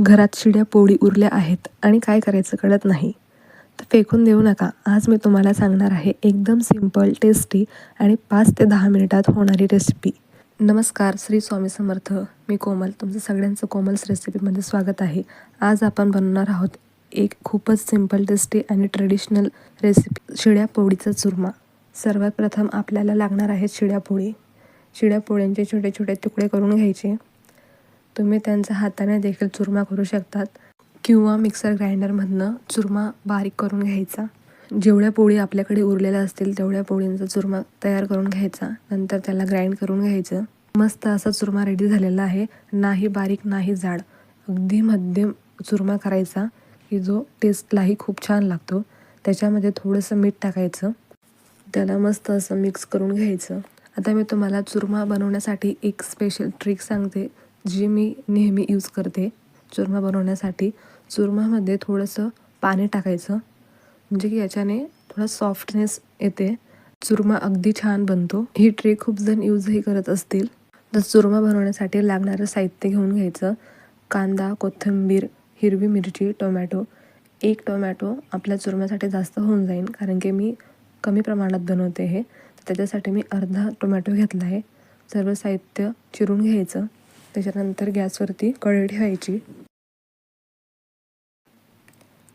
घरात शिड्या पोळी उरल्या आहेत आणि काय करायचं कळत नाही, तर फेकून देऊ नका. आज मी तुम्हाला सांगणार आहे एकदम सिंपल, टेस्टी आणि 5 ते 10 मिनिटात होणारी रेसिपी. नमस्कार, श्री स्वामी समर्थ. मी कोमल, तुमचं सगळ्यांचं कोमल्स रेसिपीमध्ये स्वागत आहे. आज आपण बनवणार आहोत एक खूपच सिंपल, टेस्टी आणि ट्रेडिशनल रेसिपी, शिड्या पोळीचा चुरमा. सर्वात प्रथम आपल्याला लागणार आहेत शिड्या पोळी. शिड्या पोळ्यांचे छोटे छोटे तुकडे करून घ्यायचे. तुम्ही त्यांचा हाताने देखील चुरमा करू शकतात किंवा मिक्सर ग्राइंडरमधनं चुरमा बारीक करून घ्यायचा. जेवढ्या पोळी आपल्याकडे उरलेल्या असतील तेवढ्या पोळींचा चुरमा तयार करून घ्यायचा. नंतर त्याला ग्राइंड करून घ्यायचं. मस्त असा चुरमा रेडी झालेला आहे. नाही बारीक नाही जाड, अगदी मध्यम चुरमा करायचा की जो टेस्टलाही खूप छान लागतो. त्याच्यामध्ये थोडंसं मीठ टाकायचं. त्याला मस्त असं मिक्स करून घ्यायचं. आता मी तुम्हाला चुरमा बनवण्यासाठी एक स्पेशल ट्रिक सांगते, जी मी नेहमी यूज करते. चुरमा बनवण्यासाठी चुरमामध्ये थोडंसं पाणी टाकायचं, म्हणजे की याच्याने थोडा सॉफ्टनेस येते. चुरमा अगदी छान बनतो. ही ट्रिक खूप जण यूजही करत असतील. तर चुरमा बनवण्यासाठी लागणारं साहित्य घेऊन घ्यायचं. कांदा, कोथिंबीर, हिरवी मिरची, टोमॅटो. एक टोमॅटो आपल्या चुरम्यासाठी जास्त होऊन जाईल, कारण की मी कमी प्रमाणात बनवते हे. त्याच्यासाठी मी अर्धा टोमॅटो घेतला आहे. सर्व साहित्य चिरून घ्यायचं. त्याच्यानंतर गॅसवरती कढई ठेवायची.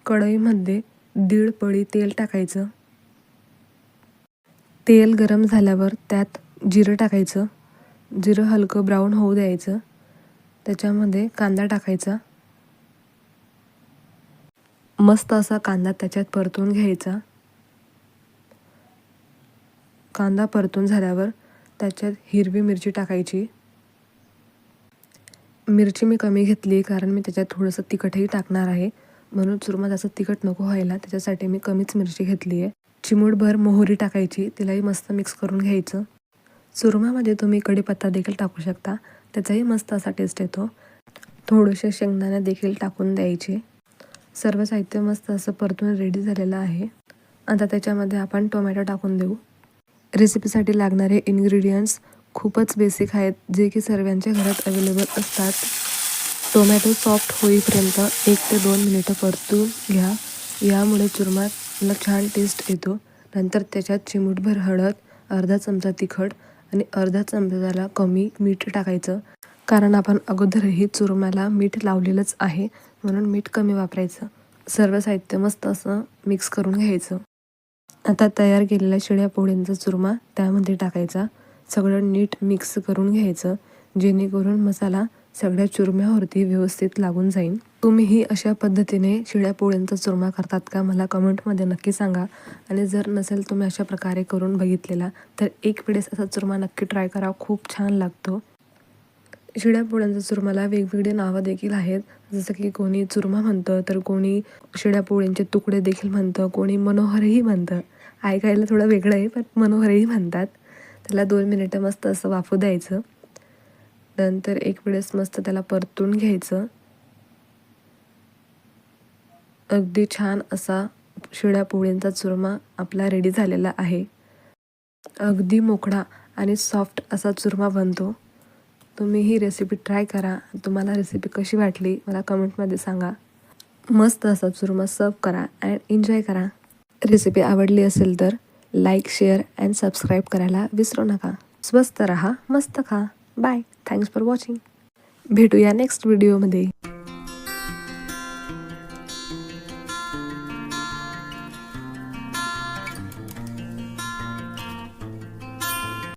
कढईमध्ये 1.5 पळी तेल टाकायचं. तेल गरम झाल्यावर त्यात जिरं टाकायचं. जिरं हलकं ब्राऊन होऊ द्यायचं. त्याच्यामध्ये कांदा टाकायचा. मस्त असा कांदा त्याच्यात परतून घ्यायचा. कांदा परतून झाल्यावर त्याच्यात हिरवी मिरची टाकायची. मिरची मी कमी घेतली कारण मी त्याच्यात थोडंसं तिखटही टाकणार आहे, म्हणून चुरमा जास्त तिखट नको व्हायला, त्याच्यासाठी मी कमीच मिरची घेतली आहे. चिमूटभर मोहरी टाकायची. तिलाही मस्त मिक्स करून घ्यायचं. चुरमामध्ये तुम्ही कढीपत्ता देखील टाकू शकता, त्याचाही मस्त असा टेस्ट येतो. थोडेसे शेंगदाणे देखील टाकून द्यायचे. सर्व साहित्य मस्त असं परतून रेडी झालेलं आहे. आता त्याच्यामध्ये आपण टोमॅटो टाकून देऊ. रेसिपीसाठी लागणारे इन्ग्रेडियंट्स खूपच बेसिक आहेत, जे की सर्वांच्या घरात अवेलेबल असतात. टोमॅटो सॉफ्ट होईपर्यंत 1 ते 2 मिनिटं परतून घ्या. यामुळे चुरमाला छान टेस्ट येतो. नंतर त्याच्यात चिमूटभर हळद, अर्धा चमचा तिखट आणि अर्धा चमचाला कमी मीठ टाकायचं, कारण आपण अगोदरही चुरम्याला मीठ लावलेलंच आहे, म्हणून मीठ कमी वापरायचं. सर्व साहित्य मस्त असं मिक्स करून घ्यायचं. आता तयार केलेल्या शिड्या पोळींचा चुरमा त्यामध्ये टाकायचा. सगळं नीट मिक्स करून घ्यायचं, जेणेकरून मसाला सगळ्या चुरम्यावरती व्यवस्थित लागून जाईल. तुम्हीही अशा पद्धतीने शिड्या पोळींचा चुरमा करतात का, मला कमेंटमध्ये नक्की सांगा. आणि जर नसेल तुम्ही अशा प्रकारे करून बघितलेला, तर एक वेळेस असा चुरमा नक्की ट्राय करा, खूप छान लागतो. शिड्या पोळ्यांच्या चुरमाला वेगवेगळी नावं देखील आहेत, जसं की कोणी चुरमा म्हणतं, तर कोणी शिड्या पोळ्यांचे तुकडे देखील म्हणतं, कोणी मनोहरही म्हणतं. ऐकायला थोडं वेगळं आहे, पण मनोहरही म्हणतात. त्याला 2 मिनिटं मस्त असं वाफू द्यायचं. नंतर एक वेळेस मस्त त्याला परतून घ्यायचं. अगदी छान असा शिड्या पोळींचा चुरमा आपला रेडी झालेला आहे. अगदी मोकळा आणि सॉफ्ट असा चुरमा बनतो. तुम्ही ही रेसिपी ट्राय करा. तुम्हाला रेसिपी कशी वाटली मला कमेंटमध्ये सांगा. मस्त असा चुरमा सर्व करा अँड एन्जॉय करा. रेसिपी आवडली असेल तर लाईक, शेअर अँड सबस्क्राईब करायला विसरू नका. स्वस्त रहा, मस्त खा. बाय. Thanks for watching. भेटूया नेक्स्ट व्हिडिओमध्ये.